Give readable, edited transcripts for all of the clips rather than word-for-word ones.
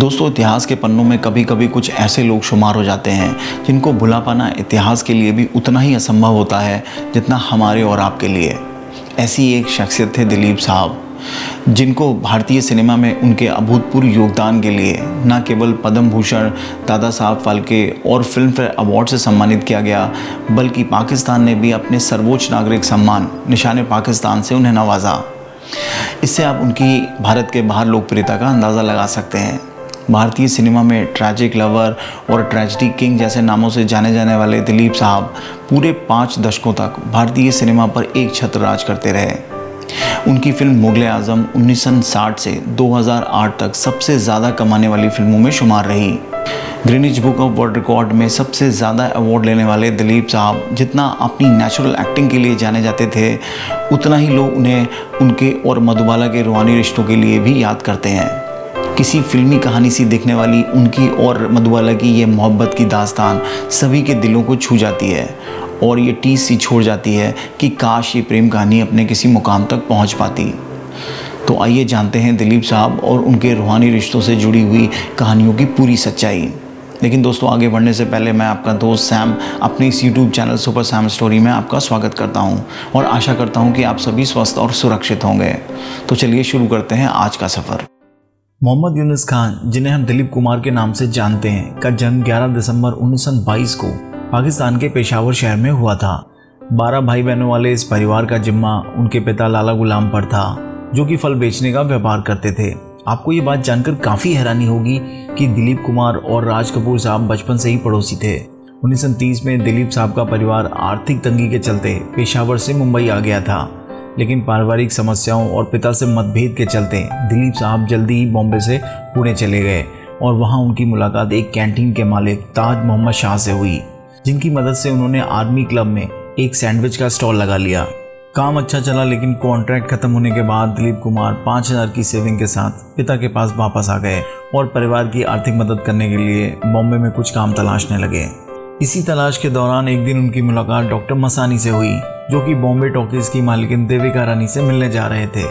दोस्तों, इतिहास के पन्नों में कभी कभी कुछ ऐसे लोग शुमार हो जाते हैं जिनको भुला पाना इतिहास के लिए भी उतना ही असंभव होता है जितना हमारे और आपके लिए। ऐसी एक शख्सियत थे दिलीप साहब, जिनको भारतीय सिनेमा में उनके अभूतपूर्व योगदान के लिए न केवल पद्म भूषण, दादा साहब फाल्के और फिल्म फेयर अवार्ड से सम्मानित किया गया, बल्कि पाकिस्तान ने भी अपने सर्वोच्च नागरिक सम्मान निशान पाकिस्तान से उन्हें नवाजा। इससे आप उनकी भारत के बाहर लोकप्रियता का अंदाज़ा लगा सकते हैं। भारतीय सिनेमा में ट्रैजिक लवर और ट्रेजेडी किंग जैसे नामों से जाने जाने वाले दिलीप साहब पूरे 5 दशकों तक भारतीय सिनेमा पर एक छत्र राज करते रहे। उनकी फिल्म मुगल आजम 1960 से 2008 तक सबसे ज़्यादा कमाने वाली फिल्मों में शुमार रही। Greenwich book of world record में सबसे ज़्यादा अवार्ड लेने वाले दिलीप साहब जितना अपनी नेचुरल एक्टिंग के लिए जाने जाते थे, उतना ही लोग उन्हें उनके और मधुबाला के रूहानी रिश्तों के लिए भी याद करते हैं। किसी फिल्मी कहानी सी दिखने वाली उनकी और मधुबाला की ये मोहब्बत की दास्तान सभी के दिलों को छू जाती है और ये टीस सी छोड़ जाती है कि काश ये प्रेम कहानी अपने किसी मुकाम तक पहुंच पाती। तो आइए जानते हैं दिलीप साहब और उनके रूहानी रिश्तों से जुड़ी हुई कहानियों की पूरी सच्चाई। लेकिन दोस्तों, आगे बढ़ने से पहले मैं आपका दोस्त सैम अपने इस YouTube channel super Sam story में आपका स्वागत करता हूं और आशा करता हूं कि आप सभी स्वस्थ और सुरक्षित होंगे। तो चलिए शुरू करते हैं आज का सफ़र। मोहम्मद यूनुस खान, जिन्हें हम दिलीप कुमार के नाम से जानते हैं, का जन्म 11 दिसंबर 1922 को पाकिस्तान के पेशावर शहर में हुआ था। 12 भाई बहनों वाले इस परिवार का जिम्मा उनके पिता लाला गुलाम पर था, जो कि फल बेचने का व्यापार करते थे। आपको ये बात जानकर काफ़ी हैरानी होगी कि दिलीप कुमार और राज कपूर साहब बचपन से ही पड़ोसी थे। 1930 में दिलीप साहब का परिवार आर्थिक तंगी के चलते पेशावर से मुंबई आ गया था, लेकिन पारिवारिक समस्याओं और पिता से मतभेद के चलते दिलीप साहब जल्दी ही बॉम्बे से पुणे चले गए और वहाँ उनकी मुलाकात एक कैंटीन के मालिक ताज मोहम्मद शाह से हुई, जिनकी मदद से उन्होंने आर्मी क्लब में एक सैंडविच का स्टॉल लगा लिया। काम अच्छा चला, लेकिन कॉन्ट्रैक्ट खत्म होने के बाद दिलीप कुमार 5000 की सेविंग के साथ पिता के पास वापस आ गए और परिवार की आर्थिक मदद करने के लिए बॉम्बे में कुछ काम तलाशने लगे। इसी तलाश के दौरान एक दिन उनकी मुलाकात डॉक्टर मसानी से हुई, जो कि बॉम्बे टॉकीज की मालिकिन देविका रानी से मिलने जा रहे थे।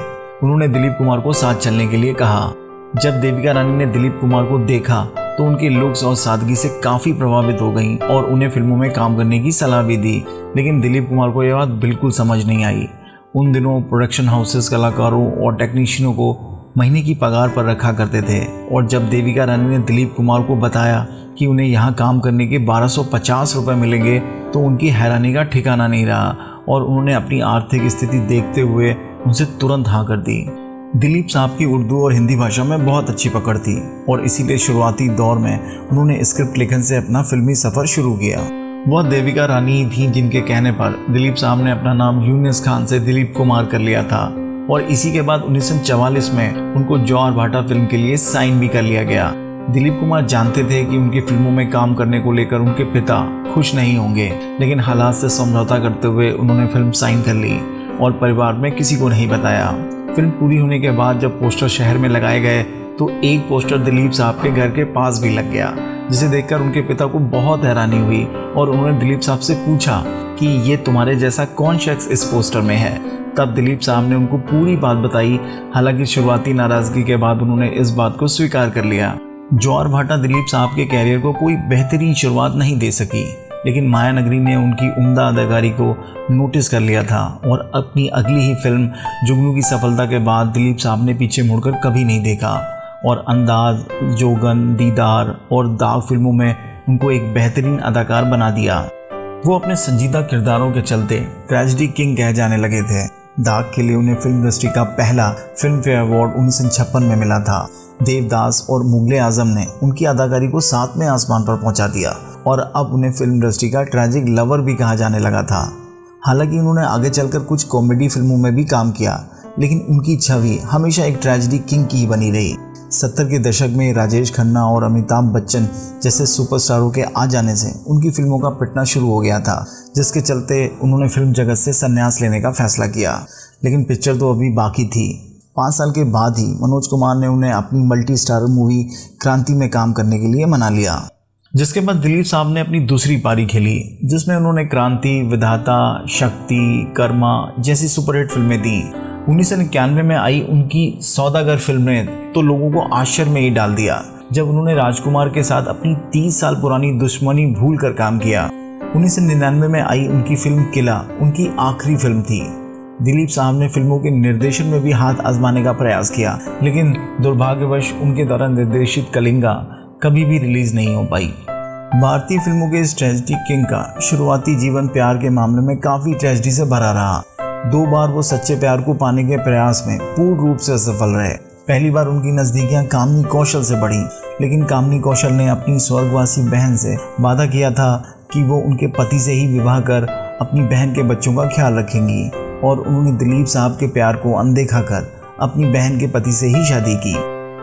उन्होंने दिलीप कुमार को साथ चलने के लिए कहा। जब देविका रानी ने दिलीप कुमार को देखा तो उनके लुक्स और सादगी से काफ़ी प्रभावित हो गईं और उन्हें फिल्मों में काम करने की सलाह भी दी। लेकिन दिलीप कुमार को यह बात बिल्कुल समझ नहीं आई। उन दिनों प्रोडक्शन हाउसेस कलाकारों और टेक्नीशियनों को महीने की पगार पर रखा करते थे, और जब देविका रानी ने दिलीप कुमार को बताया कि उन्हें यहाँ काम करने के 1250 रुपये मिलेंगे, तो उनकी हैरानी का ठिकाना नहीं रहा और उन्होंने अपनी आर्थिक स्थिति देखते हुए उनसे तुरंत हाँ कर दी। दिलीप साहब की उर्दू और हिंदी भाषा में बहुत अच्छी पकड़ थी और इसीलिए शुरुआती दौर में उन्होंने स्क्रिप्ट लेखन से अपना फिल्मी सफ़र शुरू किया। वह देविका रानी थी जिनके कहने पर दिलीप साहब ने अपना नाम यूनुस खान से दिलीप कुमार कर लिया था, और इसी के बाद 1944 में उनको ज्वार भाटा फिल्म के लिए साइन भी कर लिया गया। दिलीप कुमार जानते थे कि उनकी फिल्मों में काम करने को लेकर उनके पिता खुश नहीं होंगे, लेकिन हालात से समझौता करते हुए उन्होंने फिल्म साइन कर ली और परिवार में किसी को नहीं बताया। फिल्म पूरी होने के बाद जब पोस्टर शहर में लगाए गए तो एक पोस्टर दिलीप साहब के घर के पास भी लग गया, जिसे देखकर उनके पिता को बहुत हैरानी हुई और उन्होंने दिलीप साहब से पूछा कि ये तुम्हारे जैसा कौन शख्स इस पोस्टर में है। तब दिलीप साहब ने उनको पूरी बात बताई। हालांकि शुरुआती नाराज़गी के बाद उन्होंने इस बात को स्वीकार कर लिया। ज्वार भाटा दिलीप साहब के कैरियर को कोई बेहतरीन शुरुआत नहीं दे सकी, लेकिन माया नगरी ने उनकी उम्दा अदाकारी को नोटिस कर लिया था और अपनी अगली ही फिल्म जुगनू की सफलता के बाद दिलीप साहब ने पीछे मुड़कर कभी नहीं देखा और अंदाज, जोगन, दीदार और दाग फिल्मों में उनको एक बेहतरीन अदाकार बना दिया। वो अपने संजीदा किरदारों के चलते ट्रेजेडी किंग कहे जाने लगे थे। दाग के लिए उन्हें फिल्म इंडस्ट्री का पहला फिल्म फेयर अवार्ड 1956 में मिला था। देवदास और मुगल आजम ने उनकी अदाकारी को 7वें आसमान पर पहुंचा दिया और अब उन्हें फिल्म इंडस्ट्री का ट्रैजिक लवर भी कहा जाने लगा था। हालांकि उन्होंने आगे चलकर कुछ कॉमेडी फिल्मों में भी काम किया, लेकिन उनकी छवि हमेशा एक ट्रेजेडी किंग की ही बनी रही। 70 के दशक में राजेश खन्ना और अमिताभ बच्चन जैसे सुपरस्टारों के आ जाने से उनकी फिल्मों का पिटना शुरू हो गया था, जिसके चलते उन्होंने फिल्म जगत से संन्यास लेने का फैसला किया। लेकिन पिक्चर तो अभी बाकी थी। 5 साल के बाद ही मनोज कुमार ने उन्हें अपनी मल्टी स्टारर मूवी क्रांति में काम करने के लिए मना लिया, जिसके बाद दिलीप साहब ने अपनी दूसरी पारी खेली, जिसमें उन्होंने क्रांति, विधाता, शक्ति, कर्मा जैसी सुपरहिट फिल्में दी। 1991 में आई उनकी सौदागर फिल्म ने तो लोगों को आश्चर्य में ही डाल दिया। जब उन्होंने राजकुमार के साथ अपनी 30 साल पुरानी दुश्मनी भूल कर काम किया। 1999 में आई उनकी फिल्म किला उनकी आखिरी फिल्म थी। दिलीप साहब ने फिल्मों के निर्देशन में भी हाथ आजमाने का प्रयास किया, लेकिन दुर्भाग्यवश उनके द्वारा निर्देशित कलिंगा कभी भी रिलीज नहीं हो पाई। भारतीय फिल्मों के इस ट्रेजेडी किंग का शुरुआती जीवन प्यार के मामले में काफ़ी ट्रेजेडी से भरा रहा। 2 बार वो सच्चे प्यार को पाने के प्रयास में पूर्ण रूप से असफल रहे। पहली बार उनकी नज़दीकियां कामनी कौशल से बढ़ी, लेकिन कामनी कौशल ने अपनी स्वर्गवासी बहन से वादा किया था कि वो उनके पति से ही विवाह कर अपनी बहन के बच्चों का ख्याल रखेंगी, और उन्होंने दिलीप साहब के प्यार को अनदेखा कर अपनी बहन के पति से ही शादी की।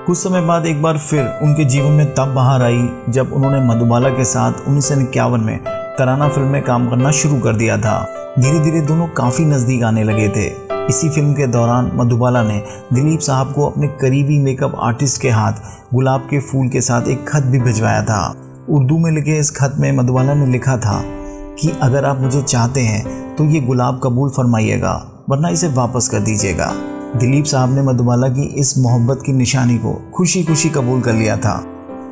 कुछ समय बाद एक बार फिर उनके जीवन में तब बहार आई जब उन्होंने मधुबाला के साथ 1951 में तराना फिल्म में काम करना शुरू कर दिया था। धीरे धीरे दोनों काफ़ी नज़दीक आने लगे थे। इसी फिल्म के दौरान मधुबाला ने दिलीप साहब को अपने करीबी मेकअप आर्टिस्ट के हाथ गुलाब के फूल के साथ एक खत भी भिजवाया था। उर्दू में लिखे इस खत में मधुबाला ने लिखा था कि अगर आप मुझे चाहते हैं तो ये गुलाब कबूल फरमाइएगा, वरना इसे वापस कर दीजिएगा। दिलीप साहब ने मधुबाला की इस मोहब्बत की निशानी को खुशी खुशी कबूल कर लिया था।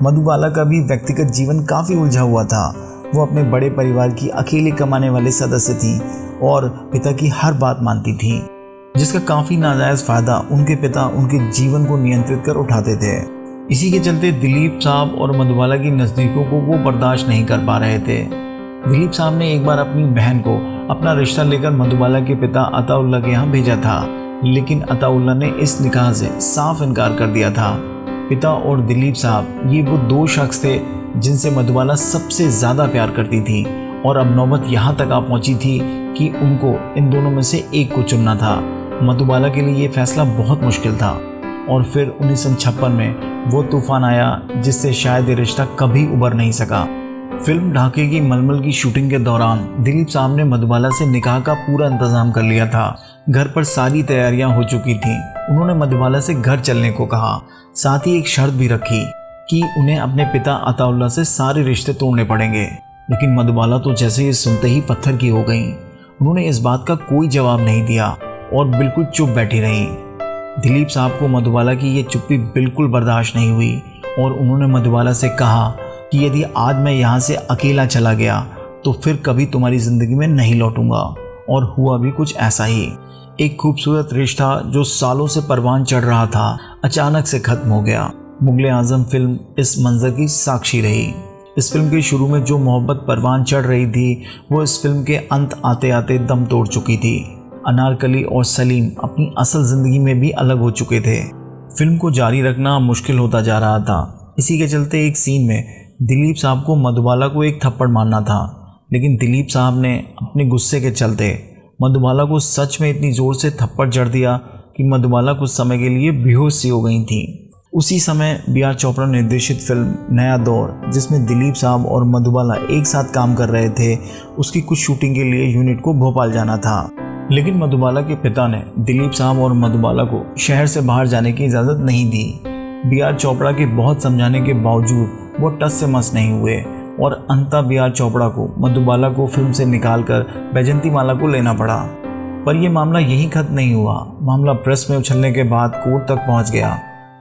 मधुबाला का भी व्यक्तिगत जीवन काफ़ी उलझा हुआ था। वो अपने बड़े परिवार की अकेले कमाने वाले सदस्य थीं और पिता की हर बात मानती थीं, जिसका काफ़ी नाजायज़ फ़ायदा उनके पिता उनके जीवन को नियंत्रित कर उठाते थे। इसी के चलते दिलीप साहब और मधुबाला की नज़दीकों को वो बर्दाश्त नहीं कर पा रहे थे। दिलीप साहब ने एक बार अपनी बहन को अपना रिश्ता लेकर मधुबाला के पिता अताउल्लाह के यहाँ भेजा था, लेकिन अताउल्लाह ने इस निकाह से साफ इनकार कर दिया था। पिता और दिलीप साहब ये वो 2 शख्स थे जिनसे मधुबाला सबसे ज़्यादा प्यार करती थी, और अब नौबत यहाँ तक आ पहुँची थी कि उनको इन दोनों में से एक को चुनना था। मधुबाला के लिए ये फैसला बहुत मुश्किल था, और फिर 1956 में वो तूफान आया जिससे शायद ये रिश्ता कभी उबर नहीं सका। फिल्म ढाके की मलमल की शूटिंग के दौरान दिलीप साहब ने मधुबाला से निकाह का पूरा इंतजाम कर लिया था। घर पर सारी तैयारियां हो चुकी थीं। उन्होंने मधुबाला से घर चलने को कहा, साथ ही एक शर्त भी रखी कि उन्हें अपने पिता अताउल्लाह से सारे रिश्ते तोड़ने पड़ेंगे। लेकिन मधुबाला तो जैसे ये सुनते ही पत्थर की हो गई। उन्होंने इस बात का कोई जवाब नहीं दिया और बिल्कुल चुप बैठी रहीं। दिलीप साहब को मधुबाला की ये चुप्पी बिल्कुल बर्दाश्त नहीं हुई, और उन्होंने मधुबाला से कहा कि यदि आज मैं यहाँ से अकेला चला गया तो फिर कभी तुम्हारी ज़िंदगी में नहीं लौटूंगा। और हुआ भी कुछ ऐसा ही। एक खूबसूरत रिश्ता जो सालों से परवान चढ़ रहा था अचानक से खत्म हो गया। मुगले आज़म फिल्म इस मंजर की साक्षी रही। इस फिल्म के शुरू में जो मोहब्बत परवान चढ़ रही थी वो इस फिल्म के अंत आते आते दम तोड़ चुकी थी। अनारकली और सलीम अपनी असल ज़िंदगी में भी अलग हो चुके थे। फिल्म को जारी रखना मुश्किल होता जा रहा था। इसी के चलते एक सीन में दिलीप साहब को मधुबाला को एक थप्पड़ मारना था, लेकिन दिलीप साहब ने अपने गुस्से के चलते मधुबाला को सच में इतनी ज़ोर से थप्पड़ जड़ दिया कि मधुबाला कुछ समय के लिए बेहोश सी हो गई थी। उसी समय B.R. चोपड़ा निर्देशित फिल्म नया दौर, जिसमें दिलीप साहब और मधुबाला एक साथ काम कर रहे थे, उसकी कुछ शूटिंग के लिए यूनिट को भोपाल जाना था। लेकिन मधुबाला के पिता ने दिलीप साहब और मधुबाला को शहर से बाहर जाने की इजाज़त नहीं दी। B.R. चोपड़ा के बहुत समझाने के बावजूद वो टस से मस नहीं हुए, और अंततः B.R. चोपड़ा को मधुबाला को फिल्म से निकालकर बैजंती माला को लेना पड़ा। पर यह मामला यहीं खत्म नहीं हुआ। मामला प्रेस में उछलने के बाद कोर्ट तक पहुंच गया,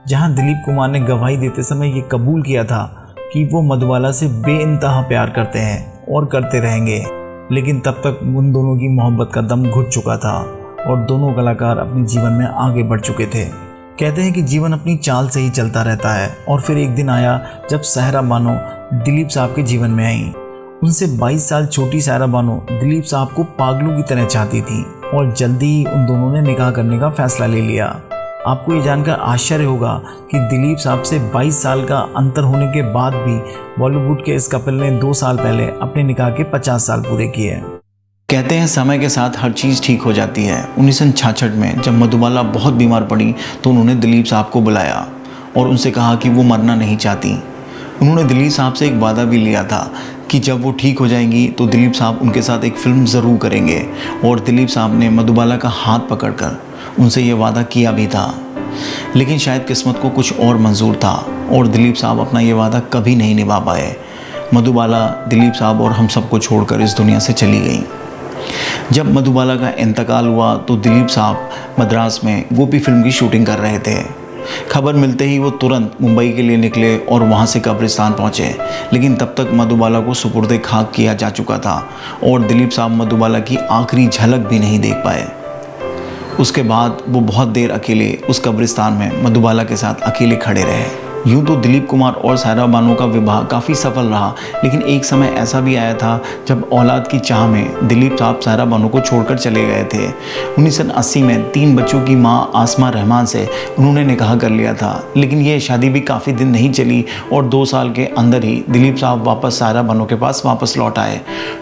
जहां दिलीप कुमार ने गवाही देते समय ये कबूल किया था कि वो मधुबाला से बेइंतहा प्यार करते हैं और करते रहेंगे। लेकिन तब तक उन दोनों की मोहब्बत का दम घुट चुका था और दोनों कलाकार अपने जीवन में आगे बढ़ चुके थे। कहते हैं कि जीवन अपनी चाल से ही चलता रहता है, और फिर एक दिन आया जब सहरा बानो दिलीप साहब के जीवन में आई। उनसे 22 साल छोटी सहरा बानो दिलीप साहब को पागलों की तरह चाहती थी, और जल्दी ही उन दोनों ने निकाह करने का फैसला ले लिया। आपको ये जानकर आश्चर्य होगा कि दिलीप साहब से 22 साल का अंतर होने के बाद भी बॉलीवुड के इस कपल ने 2 साल पहले अपने निकाह के 50 साल पूरे किए। कहते हैं समय के साथ हर चीज़ ठीक हो जाती है। 1966 में जब मधुबाला बहुत बीमार पड़ी तो उन्होंने दिलीप साहब को बुलाया और उनसे कहा कि वो मरना नहीं चाहती। उन्होंने दिलीप साहब से एक वादा भी लिया था कि जब वो ठीक हो जाएंगी तो दिलीप साहब उनके साथ एक फ़िल्म ज़रूर करेंगे, और दिलीप साहब ने मधुबाला का हाथ पकड़कर उनसे ये वादा किया भी था। लेकिन शायद किस्मत को कुछ और मंजूर था और दिलीप साहब अपना ये वादा कभी नहीं निभा पाए। मधुबाला दिलीप साहब और हम सबको छोड़कर इस दुनिया से चली गई। जब मधुबाला का इंतकाल हुआ तो दिलीप साहब मद्रास में गोपी फिल्म की शूटिंग कर रहे थे। खबर मिलते ही वो तुरंत मुंबई के लिए निकले और वहाँ से कब्रिस्तान पहुँचे, लेकिन तब तक मधुबाला को सुपुर्द खाक किया जा चुका था और दिलीप साहब मधुबाला की आखिरी झलक भी नहीं देख पाए। उसके बाद वो बहुत देर अकेले उस कब्रिस्तान में मधुबाला के साथ अकेले खड़े रहे। यूँ तो दिलीप कुमार और सायरा बानो का विवाह काफ़ी सफल रहा, लेकिन एक समय ऐसा भी आया था जब औलाद की चाह में दिलीप साहब सायरा बानो को छोड़कर चले गए थे। 1980 में 3 बच्चों की मां आसमा रहमान से उन्होंने निकाह कर लिया था, लेकिन ये शादी भी काफ़ी दिन नहीं चली और 2 साल के अंदर ही दिलीप साहब वापस सायरा बानो के पास वापस लौट आए,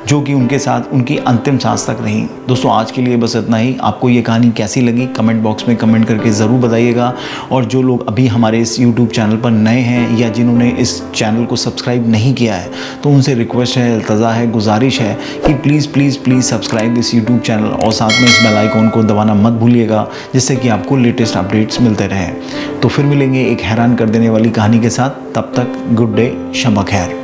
जो कि उनके साथ उनकी अंतिम सांस तक रहीं। दोस्तों, आज के लिए बस इतना ही। आपको ये कहानी कैसी लगी कमेंट बॉक्स में कमेंट करके ज़रूर बताइएगा, और जो लोग अभी हमारे इस यूट्यूब चैनल पर नए हैं या जिन्होंने इस चैनल को सब्सक्राइब नहीं किया है, तो उनसे रिक्वेस्ट है, इल्तजा है, गुजारिश है कि please subscribe this YouTube channel और साथ में इस बेल आइकॉन को दबाना मत भूलिएगा, जिससे कि आपको लेटेस्ट अपडेट्स मिलते रहें। तो फिर मिलेंगे एक हैरान कर देने वाली कहानी के साथ। तब तक गुड डे, शब खैर।